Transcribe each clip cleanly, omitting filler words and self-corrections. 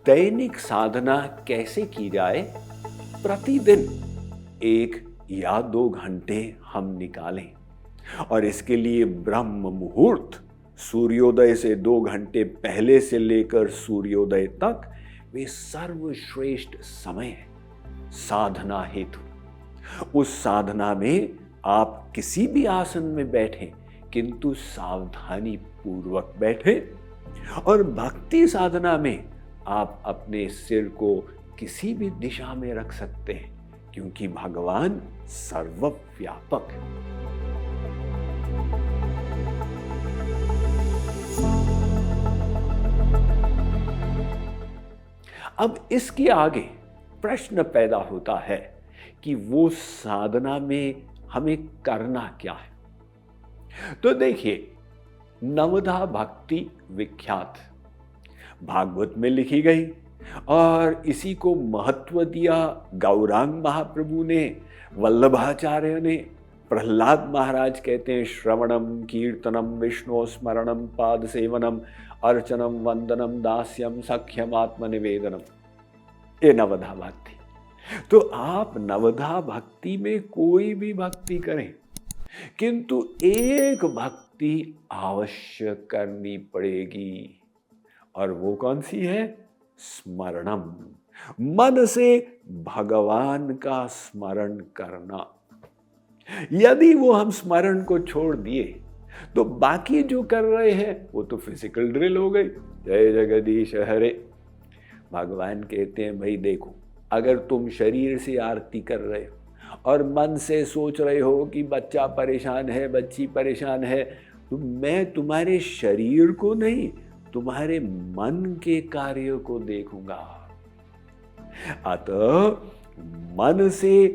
दैनिक साधना कैसे की जाए? प्रतिदिन 1 या 2 घंटे हम निकालें और इसके लिए ब्रह्म मुहूर्त, सूर्योदय से 2 घंटे पहले से लेकर सूर्योदय तक वे सर्वश्रेष्ठ समय है साधना हेतु। उस साधना में आप किसी भी आसन में बैठें, किंतु सावधानी पूर्वक बैठें। और भक्ति साधना में आप अपने सिर को किसी भी दिशा में रख सकते हैं, क्योंकि भगवान सर्वव्यापक है। अब इसके आगे प्रश्न पैदा होता है कि वो साधना में हमें करना क्या है। तो देखिए, नवधा भक्ति विख्यात भागवत में लिखी गई और इसी को महत्व दिया गौरांग महाप्रभु ने, वल्लभाचार्य ने। प्रहलाद महाराज कहते हैं श्रवणम कीर्तनम विष्णु स्मरणम पाद सेवनम अर्चनम वंदनम दास्यम सख्यम आत्मनिवेदनम। ये नवधा भक्ति। तो आप नवधा भक्ति में कोई भी भक्ति करें, किंतु एक भक्ति अवश्य करनी पड़ेगी, और वो कौन सी है? स्मरणम। मन से भगवान का स्मरण करना। यदि वो हम स्मरण को छोड़ दिए तो बाकी जो कर रहे हैं वो तो फिजिकल ड्रिल हो गई। जय जगदीश हरे। भगवान कहते हैं भाई देखो, अगर तुम शरीर से आरती कर रहे हो और मन से सोच रहे हो कि बच्चा परेशान है, बच्ची परेशान है, तो मैं तुम्हारे शरीर को नहीं, तुम्हारे मन के कार्य को देखूंगा। अतः मन से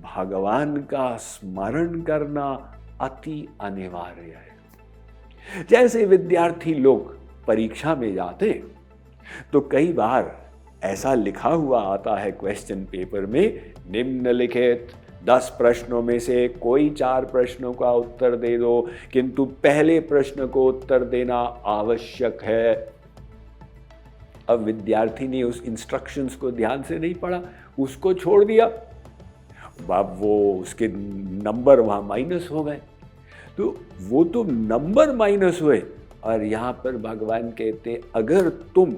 भगवान का स्मरण करना अति अनिवार्य है। जैसे विद्यार्थी लोग परीक्षा में जाते तो कई बार ऐसा लिखा हुआ आता है क्वेश्चन पेपर में, निम्नलिखित 10 प्रश्नों में से कोई 4 प्रश्नों का उत्तर दे दो, किंतु पहले प्रश्न को उत्तर देना आवश्यक है। अब विद्यार्थी ने उस इंस्ट्रक्शंस को ध्यान से नहीं पढ़ा, उसको छोड़ दिया, अब वो उसके नंबर वहां माइनस हो गए। तो वो तो नंबर माइनस हुए। और यहां पर भगवान कहते, अगर तुम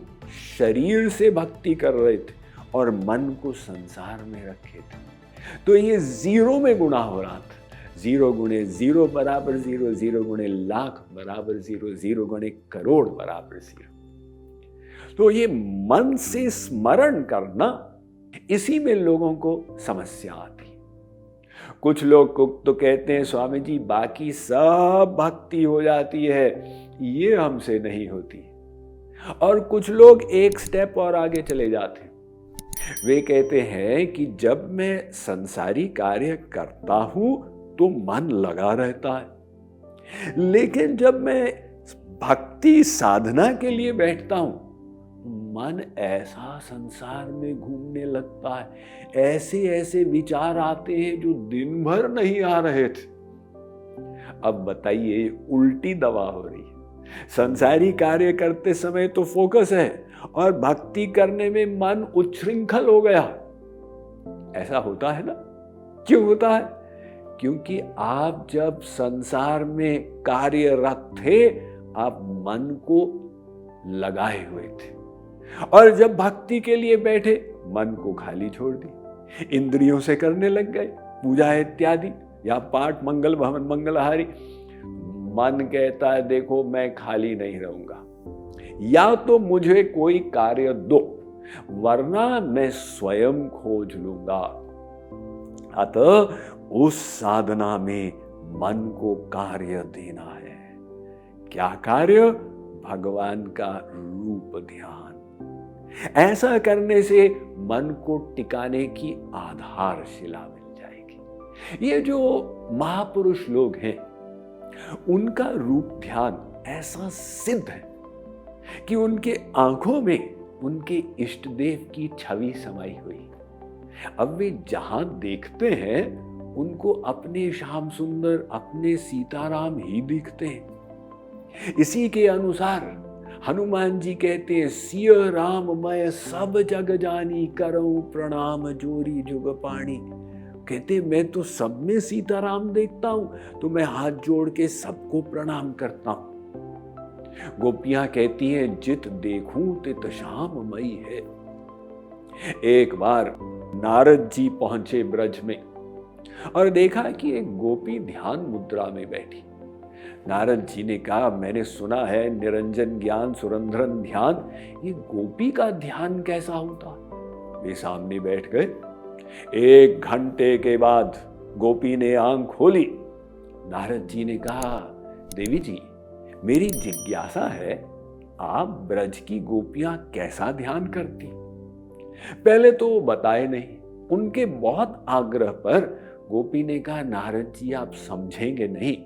शरीर से भक्ति कर रहे थे और मन को संसार में रखे थे, तो ये 0 में गुणा हो रहा था। 0 गुणे 0 बराबर 0, 0 गुणे लाख बराबर 0, 0 गुणे करोड़ बराबर 0। तो ये मन से स्मरण करना, इसी में लोगों को समस्या आती। कुछ लोग को तो कहते हैं स्वामी जी बाकी सब भक्ति हो जाती है, ये हमसे नहीं होती। और कुछ लोग एक स्टेप और आगे चले जाते हैं। वे कहते हैं कि जब मैं संसारी कार्य करता हूं तो मन लगा रहता है, लेकिन जब मैं भक्ति साधना के लिए बैठता हूं, मन ऐसा संसार में घूमने लगता है, ऐसे ऐसे विचार आते हैं जो दिन भर नहीं आ रहे थे। अब बताइए, उल्टी दवा हो रही है। संसारी कार्य करते समय तो फोकस है और भक्ति करने में मन उच्छृंखल हो गया। ऐसा होता है ना? क्यों होता है? क्योंकि आप जब संसार में कार्यरत थे, आप मन को लगाए हुए थे, और जब भक्ति के लिए बैठे मन को खाली छोड़ दी, इंद्रियों से करने लग गए पूजा इत्यादि या पाठ मंगल भवन मंगलहारी। मन कहता है देखो मैं खाली नहीं रहूंगा, या तो मुझे कोई कार्य दो, वरना मैं स्वयं खोज लूंगा। अतः उस साधना में मन को कार्य देना है। क्या कार्य? भगवान का रूप ध्यान। ऐसा करने से मन को टिकाने की आधारशिला मिल जाएगी। ये जो महापुरुष लोग हैं, उनका रूप ध्यान ऐसा सिद्ध है कि उनके आंखों में उनके इष्ट देव की छवि समाई हुई। अब वे जहां देखते हैं उनको अपने श्याम सुंदर, अपने सीताराम ही दिखते हैं। इसी के अनुसार हनुमान जी कहते हैं, सिय राम मैं सब जग जानी, करऊं प्रणाम जोरी जुग पाणी। कहते मैं तो सब में सीताराम देखता हूं, तो मैं हाथ जोड़ के सबको प्रणाम करता हूं। गोपियां कहती हैं, जित देखूं तित श्याम मई है। एक बार नारद जी पहुंचे ब्रज में और देखा कि एक गोपी ध्यान मुद्रा में बैठी। नारद जी ने कहा, मैंने सुना है निरंजन ज्ञान सुरंध्रन ध्यान, ये गोपी का ध्यान कैसा होता? वे सामने बैठ गए। 1 घंटे के बाद गोपी ने आंख खोली। नारद जी ने कहा, देवी जी मेरी जिज्ञासा है, आप ब्रज की गोपियां कैसा ध्यान करती? पहले तो वो बताए नहीं। उनके बहुत आग्रह पर गोपी ने कहा, नारद जी आप समझेंगे नहीं,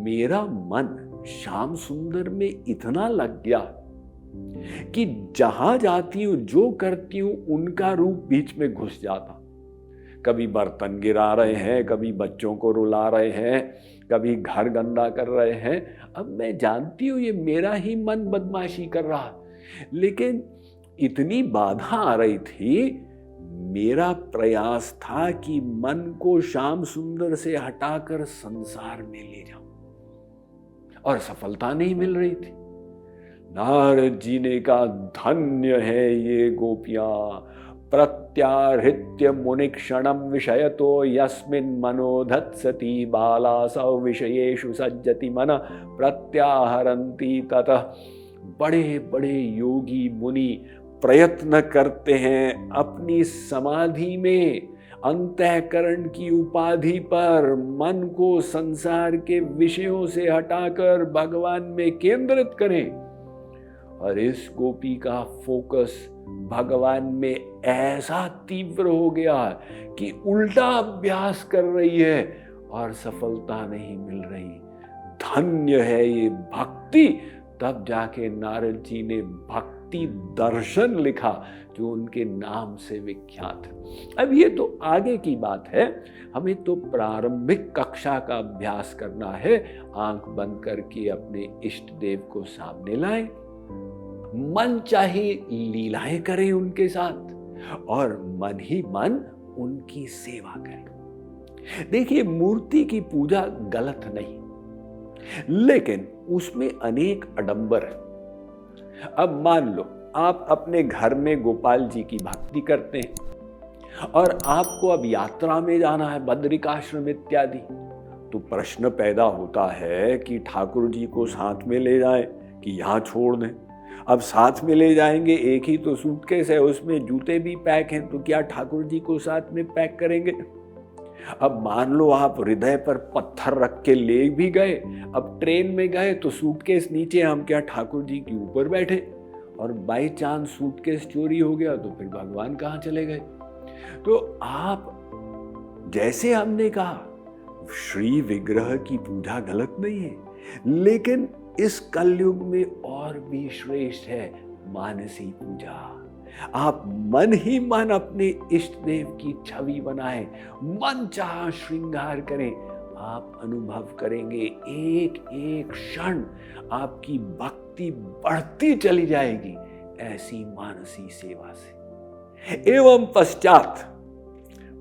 मेरा मन श्याम सुंदर में इतना लग गया कि जहां जाती हूं जो करती हूं उनका रूप बीच में घुस जाता। कभी बर्तन गिरा रहे हैं, कभी बच्चों को रुला रहे हैं, कभी घर गंदा कर रहे हैं। अब मैं जानती हूं ये मेरा ही मन बदमाशी कर रहा, लेकिन इतनी बाधा आ रही थी। मेरा प्रयास था कि मन को श्याम सुंदर से हटाकर संसार में ले जाऊं, और सफलता नहीं मिल रही थी। नारद जी ने कहा, धन्य है ये गोपियां, प्रत्याहृत्य मुनिक्षणम विषयतो यस्मिन् मनोधत्सति बालासौ विषयेषु सज्जति मन प्रत्याहरन्ति ततः। बड़े बड़े योगी मुनि प्रयत्न करते हैं अपनी समाधि में अंतःकरण की उपाधि पर मन को संसार के विषयों से हटाकर भगवान में केंद्रित करें। और इस गोपी का फोकस भगवान में ऐसा तीव्र हो गया कि उल्टा अभ्यास कर रही है और सफलता नहीं मिल रही। धन्य है ये भक्ति। तब जाके नारद जी ने भक्ति दर्शन लिखा, जो उनके नाम से विख्यात है। अब ये तो आगे की बात है, हमें तो प्रारंभिक कक्षा का अभ्यास करना है। आंख बंद करके अपने इष्ट देव को सामने लाएं, मन चाहे लीलाएं करें उनके साथ, और मन ही मन उनकी सेवा करें। देखिए, मूर्ति की पूजा गलत नहीं, लेकिन उसमें अनेक आडंबर है। अब मान लो आप अपने घर में गोपाल जी की भक्ति करते हैं और आपको अब यात्रा में जाना है, बद्रिकाश्रम इत्यादि, तो प्रश्न पैदा होता है कि ठाकुर जी को साथ में ले जाएं कि यहाँ छोड़ दें। अब साथ में ले जाएंगे, एक ही तो सूटकेस है, उसमें जूते भी पैक हैं, तो क्या ठाकुर जी को साथ में पैक करेंगे? अब मान लो आप हृदय पर पत्थर रख के ले भी गए, अब ट्रेन में गए तो सूटकेस नीचे, हम क्या ठाकुर जी के ऊपर बैठे, और बाई चांस सूटकेस चोरी हो गया तो फिर भगवान कहाँ चले गए? तो आप, जैसे हमने कहा, श्री विग्रह की पूजा गलत नहीं है, लेकिन इस कलयुग में और भी श्रेष्ठ है मानसी पूजा। आप मन ही मन अपने इष्ट देव की छवि बनाएं, मन चाह श्रृंगार करें। आप अनुभव करेंगे एक एक क्षण आपकी भक्ति बढ़ती चली जाएगी ऐसी मानसी सेवा से। एवं पश्चात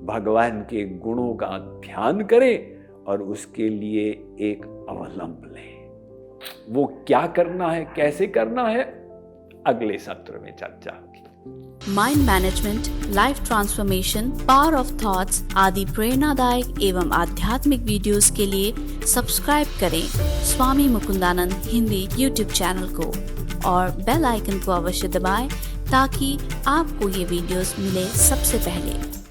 भगवान के गुणों का ध्यान करें और उसके लिए एक अवलंब लें। वो क्या करना है, कैसे करना है, अगले सत्र में चर्चा होगी। Mind management, life transformation, power of thoughts आदि प्रेरणादायक एवं आध्यात्मिक वीडियोस के लिए सब्सक्राइब करें स्वामी मुकुंदानंद हिंदी यूट्यूब चैनल को और बेल आइकन को अवश्य दबाएं ताकि आपको ये वीडियोस मिले सबसे पहले।